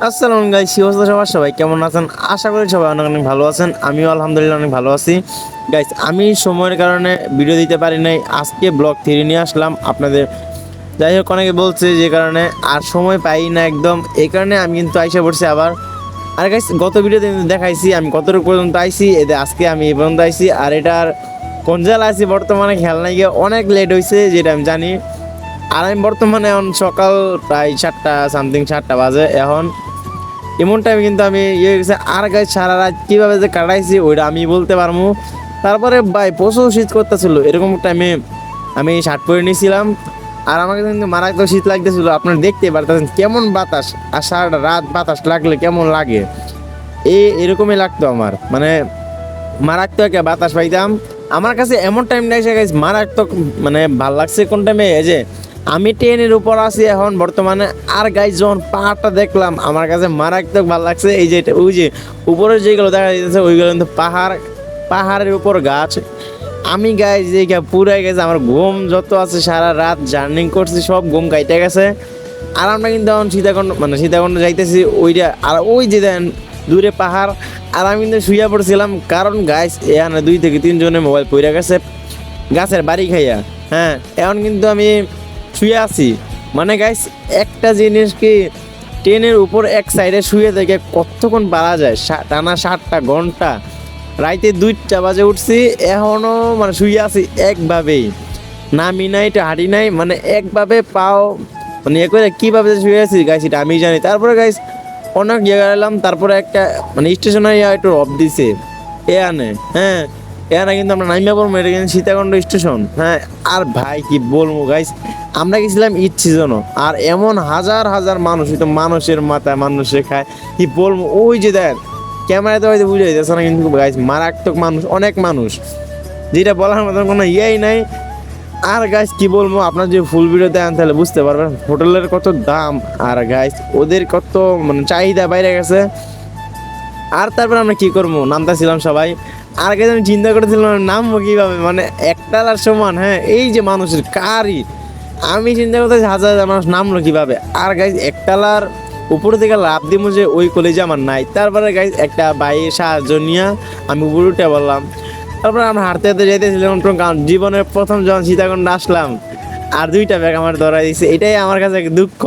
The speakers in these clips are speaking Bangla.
আসসালামু গাইস, কি অবস্থা সবার? সবাই কেমন আছেন? আশা করি সবাই অনেক অনেক ভালো আছেন। আমিও আলহামদুলিল্লাহ অনেক ভালো আছি। গাইস, আমি সময়ের কারণে ভিডিও দিতে পারি নাই, আজকে ব্লগ 3 নিয়ে আসলাম আপনাদের। যাই হোক, অনেকে বলছে যে কারণে আর সময় পাই না একদম, এই কারণে আমি কিন্তু আইসা পড়ছি আবার। আর গাইস, গত ভিডিওতে কিন্তু দেখাইছি আমি কতটুকু পর্যন্ত আইছি, এতে আজকে আমি এই পর্যন্ত আইছি। আর এটার কোন জেলা আছি বর্তমানে খেয়াল নাই গিয়ে, অনেক লেট হয়েছে যেটা আমি জানি। আর আমি বর্তমানে এখন সকাল প্রায় 7টা সামথিং, 7টা বাজে এখন। এমন টাইমে কিন্তু আমি ইয়ে হয়ে গেছে। আর গাছ সারা রাত কীভাবে যে কাটাইছি ওইটা আমি বলতে পারবো। তারপরে ভাই প্রচুর শীত করতেছিল, এরকম টাইমে আমি শার্ট পরে নিয়েছিলাম। আর আমাকে কিন্তু মারাত্মক শীত লাগতেছিল, আপনারা দেখতে পারতেছেন কেমন বাতাস। আর সারাটা রাত বাতাস লাগলে কেমন লাগে, এরকমই লাগতো আমার, মানে মারাত্মক একটা বাতাস পাইতাম। আমার কাছে এমন টাইমটা এসে গেছে মারাত্মক, মানে ভাল লাগছে কোন টাইমে, এই যে আমি ট্রেনের উপর আছি এখন বর্তমানে। আর গাইজ যখন পাহাড়টা দেখলাম আমার কাছে মারাত্মক ভালো লাগছে। এই যে ওই যে উপরে যেগুলো দেখা যাচ্ছে ওইগুলো কিন্তু পাহাড়ের উপর গাছ। আমি গাইজ যে পুরাই গেছে, আমার ঘুম যত আছে সারা রাত জার্নি করছি সব ঘুম কাইটে গেছে। আর আমরা কিন্তু এখন সীতাকুণ্ড যাইতেছি ওইটা। আর ওই যে দেন দূরে পাহাড়, আর আমি কিন্তু শুয়ে পড়ছিলাম, কারণ গাইজ এখানে 2 থেকে 3 জনের মোবাইল পড়ে গেছে গাছের বাড়ি খাইয়া। হ্যাঁ, এখন কিন্তু আমি শুয়ে আছি। মানে গাইস, একটা জিনিস কি, ট্রেনের উপর এক সাইডে শুয়ে থেকে কতক্ষণ পারা যায়, টানা 7টা ঘন্টা। রাইতে 2টা বাজে উঠছি, এখনও মানে শুয়ে আছি একভাবেই, নামি নাই, হাঁটি নাই, মানে একভাবে পাও মানে এ করে কীভাবে শুয়ে আছি গাইস এটা আমি জানি। তারপরে গাইস অনেক জায়গায় এলাম, তারপরে একটা মানে স্টেশনে একটু অফ দিছে এ আনে। হ্যাঁ, এখানে কিন্তু আমরা নামিয়া পড়বো, এটা কিন্তু সীতাকুণ্ড স্টেশন। হ্যাঁ, আর ভাই কি বলবো গাইস, আমরা গেছিলাম ঈদ সিজনও, আর এমন হাজার হাজার মানুষ, তো মানুষের মাথায় মানুষে খায়, কি বলবো। ওই যে দেখ ক্যামেরাতে হয়তো বুঝে যাচ্ছে না, কিন্তু গাইস মারাত্মক মানুষ, অনেক মানুষ, যেটা বলার মতন কোনো ইয়েই নাই। আর গাইস কি বলবো, আপনার যে ফুল ভিডিও দেন তাহলে বুঝতে পারবেন হোটেলের কত দাম, আর গাইস ওদের কত মানে চাহিদা বাইরে গেছে। আর তারপর আমরা কি করবো, নামতেছিলাম সবাই। আর গাইস আমি চিন্তা করেছিলাম নামবো কীভাবে, মানে একটালার সমান। হ্যাঁ, এই যে মানুষের কারই আমি চিন্তা করতেছি হাজার হাজার মানুষ নামলো কীভাবে। আর গাইস একটালার উপরে থেকে লাভ দিবো যে ওই কলেজে আমার নাই। তারপরে গাইস একটা বাইয়ের সাহায্য নিয়ে আমি উপরে উঠে বললাম। তারপরে আমরা হাঁটতে হাঁটতে যাইতেছিলাম, কারণ জীবনের প্রথম যখন সীতাকুণ্ড আসলাম আর 2টা ব্যাগ আমার ধরা দিয়েছে, এটাই আমার কাছে এক দুঃখ।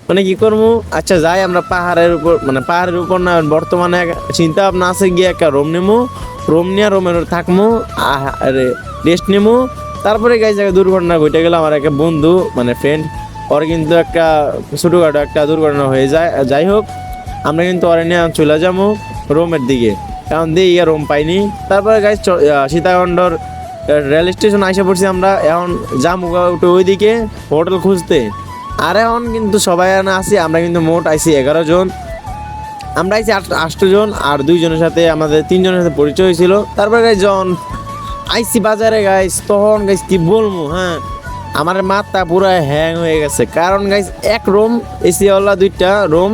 মানে কি করবো, আচ্ছা যাই আমরা পাহাড়ের উপর না, বর্তমানে চিন্তা ভাবনা আছে গিয়ে একটা রুম নিয়ে রুমের থাকবো, আরে রেস্ট নেবো। তারপরে গাইজ একটা দুর্ঘটনা ঘটে গেল, আমার একটা বন্ধু মানে ফ্রেন্ড, ওর কিন্তু একটা ছোটোখাটো একটা দুর্ঘটনা হয়ে যায়। যাই হোক, আমরা কিন্তু ওরে নিয়ে চলে যাবো রুমের দিকে, কারণ দিয়ে রুম পাইনি। তারপরে গাইজ সীতাকুণ্ডর রেল স্টেশন আইসা পড়ছি আমরা, এখন যাবো উঠে ওইদিকে হোটেল খুঁজতে। আর এখন কিন্তু সবাই আছি, আমরা কিন্তু মোট আইছি 11 জন। আমরা আইছি 8 জন, আর 2 জনের সাথে আমাদের 3 জনের সাথে পরিচয় হয়েছিল। তারপরে গাইজ যখন আইসি বাজারে গাইজ, তখন গাইজ কি বলবো, হ্যাঁ আমার মাথা পুরো হ্যাং হয়ে গেছে। কারণ গাইজ এক রুম এসিওয়ালা 2টা রুম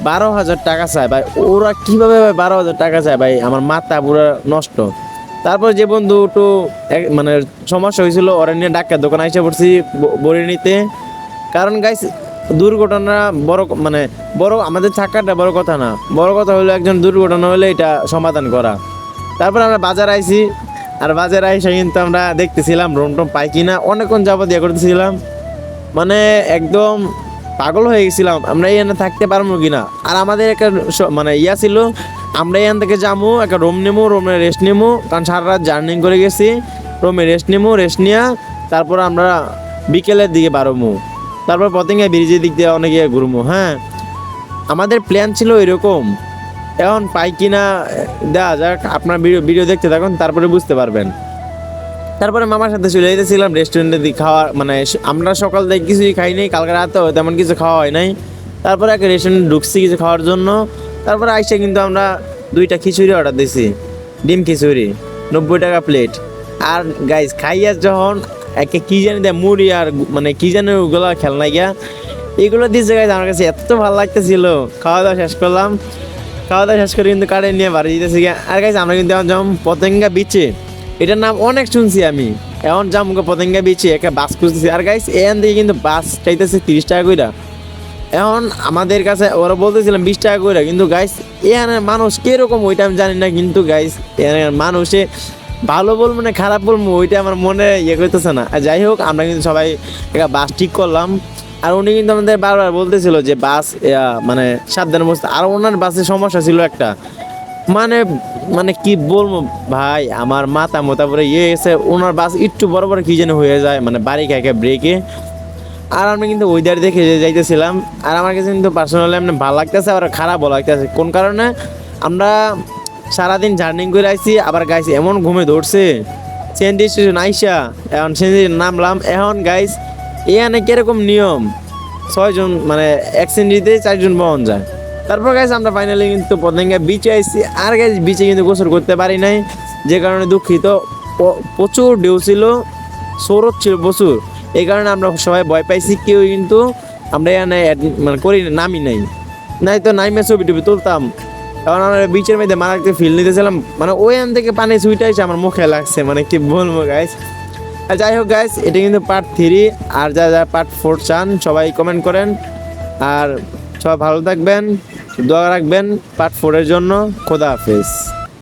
12,000 টাকা চায় ভাই। ওরা কীভাবে ভাই 12,000 টাকা চায় ভাই, আমার মাথা পুরো নষ্ট। তারপর যে বন্ধু একটু মানে সমস্যা হয়েছিল, ওরা নিয়ে ডাক্তার দোকান আইসা পড়ছি বড়ি নিতে। কারণ গাইস দুর্ঘটনা বড় আমাদের থাকাটা বড় কথা না, বড় কথা হলো একজন দুর্ঘটনা হলে এটা সমাধান করা। তারপর আমরা বাজার আইছি, আর বাজারে আইসা কিন্তু আমরা দেখতেছিলাম রুম টুম পাই কিনা, অনেকক্ষণ যাবত ইয়ে করতেছিলাম, মানে একদম পাগল হয়ে গেছিলাম আমরা এখানে থাকতে পারবো কিনা। আর আমাদের একটা মানে ছিল, আমরা এখান থেকে যাবো একটা রুম নেবো, রুমে রেস্ট নেবো, কারণ সারা রাত জার্নি করে গেছি। রুমে রেস্ট নেবো, রেস্ট নিয়ে তারপর আমরা বিকেলের দিকে বাড়বো, তারপর পতেঙ্গা ব্রিজের দিক দিয়ে অনেকে ঘুরবো। হ্যাঁ, আমাদের প্ল্যান ছিল এরকম। এখন পাই কিনা দেখা যাক, আপনার ভিডিও দেখতে থাকুন, তারপরে বুঝতে পারবেন। তারপরে মামার সাথে চলে যেতেছিলাম রেস্টুরেন্টে দিয়ে খাওয়া, মানে আমরা সকাল থেকে কিছুই খাই নাই, কালকে রাতেও তেমন কিছু খাওয়া হয় নাই। তারপরে একটা রেস্টুরেন্টে ঢুকছি কিছু খাওয়ার জন্য। তারপরে আইসে কিন্তু আমরা 2টা খিচুড়ি অর্ডার দিছি, ডিম খিচুড়ি 90 টাকা প্লেট। আর গাইজ খাইয়া যখন একে কী জানি দেয় মুড়ি, আর মানে কী জানি ওগুলো খেলনা গিয়া এগুলো দিয়েছে গাইজ, আমার কাছে এত ভালো লাগতেছিল। খাওয়া দাওয়া শেষ করলাম, খাওয়া দাওয়া শেষ করে কিন্তু কারে নিয়ে বাড়ি যেতেছি গিয়া। আর গাইজ আমরা কিন্তু এখন যেমন পতেঙ্গা বিচে, এটার নাম অনেক শুনছি আমি, এখন যাম পতেঙ্গা বিচে একটা বাস খুঁজতেছি। আর গাইজ এখান থেকে কিন্তু বাস চাইতেছে 30 টাকা কইরা, এখন আমাদের কাছে ওরা বলতেছিলাম 20 টাকা করে, কিন্তু গাইস এখানে মানুষ কিরকম ওইটা আমি জানি না, কিন্তু গাইস এখানে মানুষে ভালো বলবো না খারাপ বলবো ওইটা আমার মনে ইয়ে করতেছে না। আর যাই হোক, আমরা কিন্তু সবাই একটা বাস ঠিক করলাম। আর উনি কিন্তু আমাদের বারবার বলতেছিল যে বাস মানে সাবধানে বসতে। আর ওনার বাসের সমস্যা ছিল একটা, মানে মানে কি বলবো ভাই, আমার মাথা মোতা পরে ইয়ে গেছে। ওনার বাস একটু বড় বড় কি যেন হয়ে যায়, মানে বাড়ি খায় ব্রেকে। আর আমি কিন্তু ওয়েদার দেখে যাইতেছিলাম। আর আমার কাছে কিন্তু পার্সোনালি এমনি ভালো লাগতেছে, আবার খারাপও লাগতেছে। কোন কারণে? আমরা সারাদিন জার্নি করে আইছি, আবার গাইছি এমন ঘুমে ধরছে। চেঞ্জ স্টেশন আইসা এখন চেঞ্জ নামলাম। এখন গাইস এখানে কিরকম নিয়ম, 6 জন মানে এক সেঞ্জিতে 4 জন বহন যায়। তারপর গাইস আমরা ফাইনালি কিন্তু পতেঙ্গা বিচে আইছি। আর গাইস বিচে কিন্তু গোসল করতে পারি নাই, যে কারণে দুঃখিত। প্রচুর ঢেউ ছিল, স্রোত ছিল প্রচুর। এই কারণে আমরা সবাই ভয় পাইছি, কেউ কিন্তু আমরা এখানে মানে করি নামি নাই তো নাইমে ছবি টবি তুলতাম। কারণ আমরা বিচের মধ্যে মারাত্মক ফিল নিতেছিলাম, মানে ওইখান থেকে পানি ছুইটা এসে আমার মুখে লাগছে, মানে কি বলবো গাইস। আর যাই হোক গাইস, এটা কিন্তু পার্ট 3। আর যা পার্ট 4 চান সবাই কমেন্ট করেন। আর সবাই ভালো থাকবেন, দোয়া রাখবেন পার্ট 4 এর জন্য। খোদা হাফেজ।